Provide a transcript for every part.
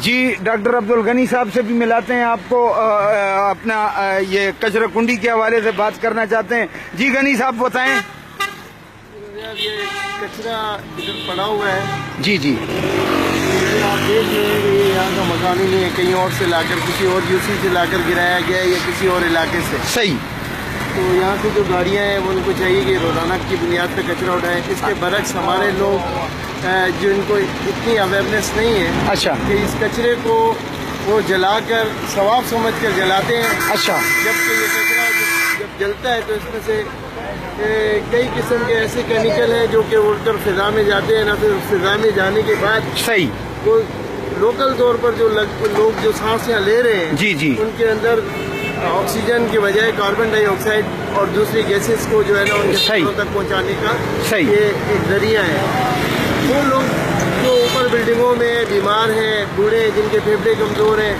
جی doctor Abdul Ghani صاحب سے بھی ملاتے ہیں آپ کو، اپنا یہ کچرا کنڈی کے حوالے سے بات کرنا چاہتے ہیں۔ جی غنی صاحب بتائیں۔ یہ کچرا ادھر پڑا ہوا ہے، جی جی آپ دیکھ رہے ہیں کہ یہ یہاں کا مکان ہی نہیں ہے، کہیں اور سے لا کر کسی اور یوسی سے لا کر گرایا گیا ہے یا کسی اور علاقے سے۔ صحیح۔ تو یہاں سے جو گاڑیاں ہیں وہ ان کو چاہیے کہ روزانہ کی بنیاد پہ کچرا اٹھائیں۔ اس کے برعکس ہمارے لوگ جن کو اتنی اویئرنیس نہیں ہے اچھا کہ اس کچرے کو وہ جلا کر ثواب سمجھ کر جلاتے ہیں، اچھا جبکہ یہ کچرا جب جلتا ہے تو اس میں سے کئی قسم کے ایسے کیمیکل ہیں جو کہ اڑ کر فضا میں جاتے ہیں، نہ پھر فضا میں جانے کے بعد صحیح وہ لوکل طور پر جو لوگ جو سانسیاں لے رہے ہیں جی جی ان کے اندر آکسیجن کے بجائے کاربن ڈائی آکسائڈ اور دوسری گیسز کو جو ہے نا ان کے سروں تک پہنچانے کا صحیح یہ ایک ذریعہ ہے۔ وہ لوگ جو اوپر بلڈنگوں میں بیمار ہیں، بوڑھے ہیں، جن کے پھیپھڑے کمزور ہیں،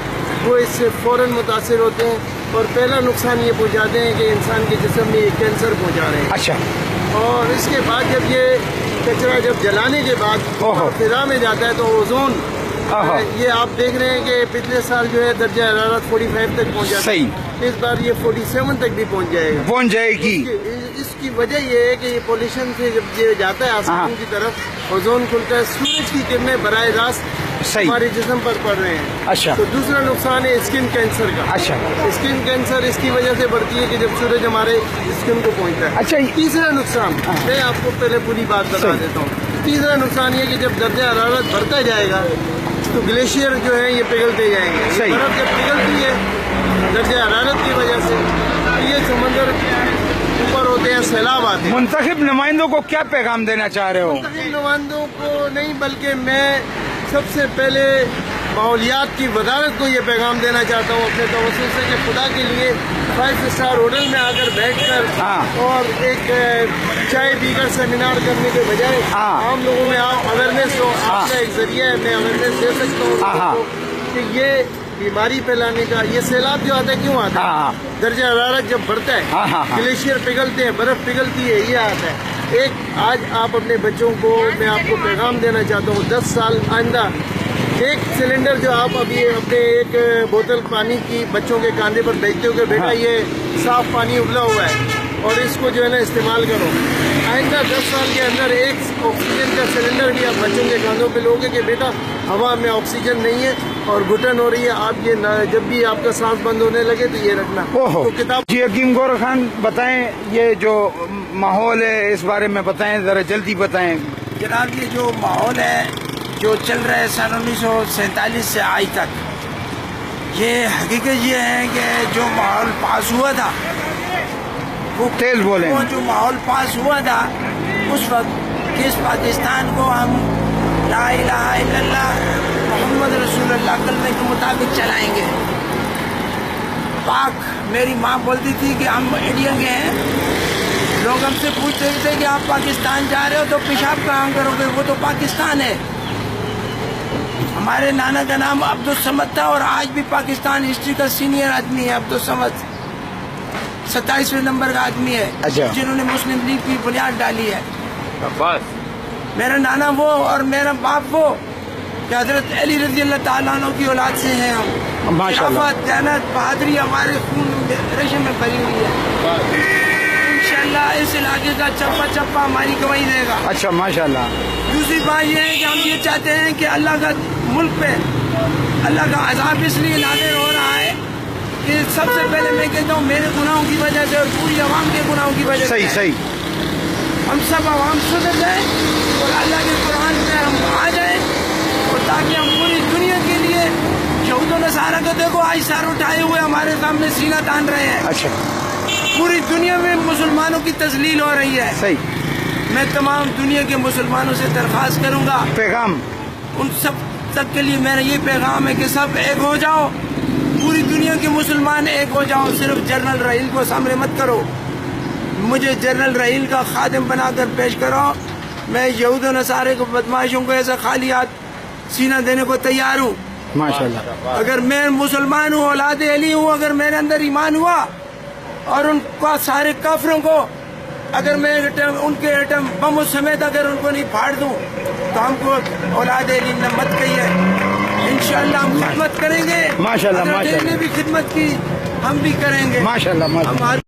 وہ اس سے فوراً متاثر ہوتے ہیں اور پہلا نقصان یہ پہنچاتے ہیں کہ انسان کے جسم میں یہ کینسر پہنچا رہے ہیں۔ اچھا اور اس کے بعد جب یہ کچرا جب جلانے کے بعد فضا میں جاتا ہے تو اوزون، یہ آپ دیکھ رہے ہیں کہ پچھلے سال جو ہے درجہ حرارت 45 تک پہنچا، صحیح، اس بار یہ 47 تک بھی پہنچ جائے گی۔ اس کی وجہ یہ ہے کہ یہ پولوشن سے جب یہ جاتا ہے آسمان کی طرف، اوزون کھلتا ہے، سورج کی کرنیں براہ راست ہمارے جسم پر پڑ رہے ہیں۔ اچھا تو دوسرا نقصان ہے اسکن کینسر کا۔ اچھا اسکن کینسر اس کی وجہ سے بڑھتی ہے کہ جب سورج ہمارے اسکن کو پہنچتا ہے۔ اچھا تیسرا نقصان میں آپ کو پہلے پوری بات بتا دیتا ہوں۔ تیسرا نقصان یہ کہ جب درجہ حرارت بڑھتا جائے گا تو گلیشیئر جو ہے یہ پگھلتے جائیں گے۔ برف جب پگھلتی ہے درجہ حرارت کی وجہ سے یہ سمندر اوپر ہوتے ہیں، سیلاب آتے ہیں۔ منتخب نمائندوں کو کیا پیغام دینا چاہ رہے ہو؟ منتخب نمائندوں کو نہیں بلکہ میں سب سے پہلے ماحولیات کی وزارت کو یہ پیغام دینا چاہتا ہوں اپنے توسط سے کہ خدا کے لیے 5 اسٹار ہوٹل میں آ کر بیٹھ کر اور ایک چائے پی کر سیمینار کرنے کے بجائے عام لوگوں میں آپ اویئرنیس ہو، آپ کا ایک ذریعہ ہے، میں اویئرنیس دے سکتا ہوں کہ یہ بیماری پھیلانے کا یہ سیلاب جو آتا ہے کیوں آتا ہے؟ درجہ حرارت جب بڑھتا ہے، گلیشیئر پگھلتے ہیں، برف پگھلتی ہے، یہ آتا ہے۔ ایک آج آپ اپنے بچوں کو میں آپ کو پیغام دینا چاہتا ہوں، 10 سال آئندہ ایک سلنڈر جو آپ ابھی اپنے ایک بوتل پانی کی بچوں کے کاندھے پر بیچتے ہو کہ بیٹا یہ صاف پانی ابلا ہوا ہے اور اس کو جو ہے نا استعمال کرو، آئندہ 10 سال کے اندر ایک آکسیجن کا سلنڈر بھی آپ بچوں کے کاندھوں پہ لوگے کہ بیٹا ہوا میں آکسیجن نہیں ہے اور گھٹن ہو رہی ہے، آپ یہ جب بھی آپ کا سانس بند ہونے لگے تو یہ رکھنا۔ تو کتاب جی حکیم گور خان بتائیں، یہ جو ماحول ہے اس بارے میں بتائیں، ذرا جلدی بتائیں۔ جناب یہ جو ماحول ہے جو چل رہا ہے سن 1947 سے آج تک، یہ حقیقت یہ ہے کہ جو ماحول پاس ہوا تھا وہ تیز بولیں، وہ جو ماحول پاس ہوا تھا اس وقت اس پاکستان کو ہم لا الہ الا اللہ محمد رسول اللہ کلمے کے مطابق چلائیں گے۔ پاک میری ماں بولتی تھی کہ ہم انڈیا کے ہیں، لوگ ہم سے پوچھتے تھے کہ آپ پاکستان جا رہے ہو تو پیشاب کہاں کرو گے، وہ تو پاکستان ہے۔ ہمارے نانا کا نام عبدالصمد تھا اور آج بھی پاکستان ہسٹری کا سینئر آدمی ہے عبدالصمد، 27ویں نمبر کا آدمی ہے جنہوں نے مسلم لیگ کی بنیاد ڈالی ہے۔ میرا نانا وہ اور میرا باپ وہ کہ حضرت علی رضی اللہ تعالیٰ عنہ کی اولاد سے ہیں ہم۔ خلافت، دیانت، بہادری ہمارے خون ریشے میں بھری ہوئی ہے۔ انشاءاللہ اس علاقے کا چپا چپا ہماری گواہی دے گا۔ اچھا ماشاءاللہ۔ دوسری بات یہ ہے کہ ہم یہ چاہتے ہیں کہ اللہ کا ملک پہ اللہ کا عذاب اس لیے نازل ہو رہا ہے کہ سب سے پہلے میں کہتا ہوں میرے گناہوں کی وجہ سے اور پوری عوام کے گناہوں کی وجہ سے صحیح ہم سب عوام سدھر جائیں اور اللہ کے قرآن پہ ہم آ جائیں، اور تاکہ ہم پوری دنیا کے لیے یہود و نصارہ کو دیکھو آج سر اٹھائے ہوئے ہمارے سامنے سینہ تان رہے ہیں۔ اچھا پوری دنیا میں مسلمانوں کی تذلیل ہو رہی ہے۔ صحیح۔ میں تمام دنیا کے مسلمانوں سے درخواست کروں گا، پیغام ان سب تک کے لیے میرا یہ پیغام ہے کہ سب ایک ہو جاؤ، پوری دنیا کے مسلمان ایک ہو جاؤ، صرف جنرل رحیل کو سامنے مت کرو، مجھے جنرل رحیل کا خادم بنا کر پیش کرو، میں یہود و نصارے کو بدماشوں کو ایسا خالیات سینہ دینے کو تیار ہوں ماشاءاللہ۔ اگر میں مسلمان ہوں، اولاد علی ہوں، اگر میرے اندر ایمان ہوا اور ان کا سارے کافروں کو اگر میں ان کے ایٹم بموں سمیت اگر ان کو نہیں پھاڑ دوں تو ہم کو اولاد علی نے مت کہی ہے۔ انشاءاللہ ہم خدمت کریں گے. ماشاءاللہ، حضرت ماشاءاللہ. نے بھی خدمت کی, ہم بھی کریں گے. ماشاءاللہ ماشاءاللہ. ہماری